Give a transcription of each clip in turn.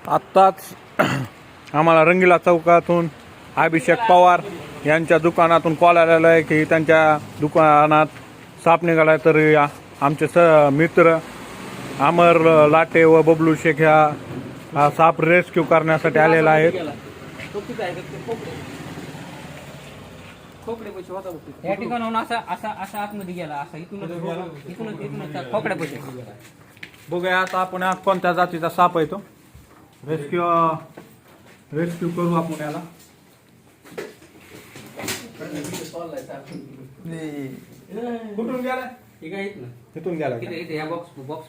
आत्ताच आम्हाला रंगीला चौकातून अभिषेक पवार यांच्या दुकानातून कॉल आलेला आहे की त्यांच्या दुकानात साप निघाला आहे. तर आमचे मित्र अमर लाटे व बबलू शेख हा साप रेस्क्यू करण्यासाठी आलेला आहेत. या ठिकाणाहून असा असा असा आतमध्ये गेला, असा इथूनच खोकड्या पैसे. बघूया आता आपण कोणत्या जातीचा साप आहे तो. रेस्क्यू करू आपण याला. कुठून गेला? ठीक आहे, तिथून गेला. इथे या बॉक्स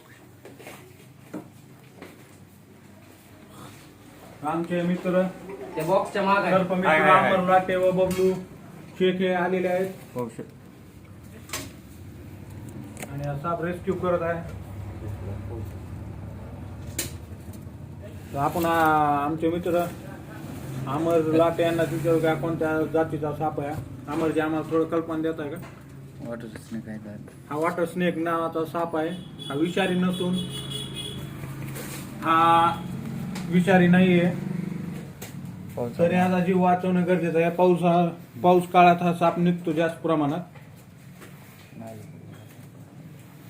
आमचे मित्र त्या बॉक्सच्या मागे अमर लाटे व बबलू शेख हे आलेले आहेत आणि हा साप रेस्क्यू करत आहे. तर आपण आमचे मित्र अमर लाटे यांना विचारू का कोणत्या जातीचा साप आहे. अमरजी आम्हाला थोडं कल्पना देत आहे का? वॉटर स्नेक आहे. हा वॉटर स्नेक नावाचा साप आहे. हा विषारी नसून हा विषारी नाहीये. तर याचा जीव वाचवणं गरजेचं आहे. पाऊस काळात हा साप निघतो जास्त प्रमाणात.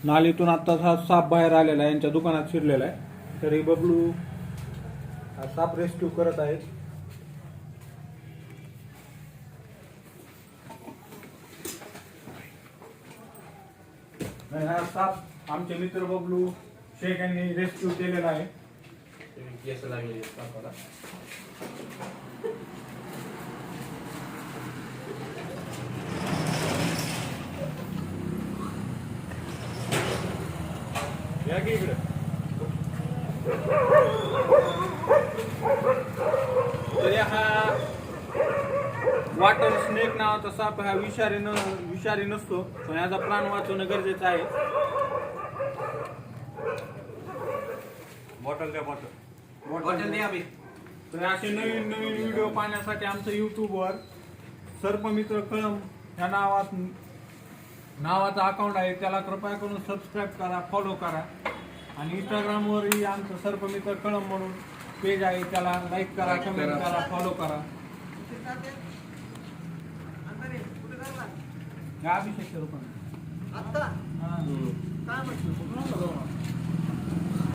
नालीतून आत्ताच हा साप बाहेर आलेला आहे, यांच्या दुकानात शिरलेला आहे. तरी बबलू हा साप रेस्क्यू करत आहेत. हा साप आमचे मित्र बबलू शेख यांनी रेस्क्यू केलेला आहे. या की इकडे. तर हा वॉटर स्नेक नावाचा साप हा विषारी नसतो, पण याचा प्राण वाचवणं गरजेचं आहे. बॉटल द्या. तर असे नवीन व्हिडिओ पाहण्यासाठी आमचं युट्यूबवर सर्पमित्र कळम या नावाचा अकाउंट आहे, त्याला कृपया करून सबस्क्राईब करा, फॉलो करा. आणि इंस्टाग्रामवरही आमचं सर्पमित्र कळम म्हणून पेज आहे, त्याला लाईक करा, कमेंट करा, फॉलो करा. या अभिषेक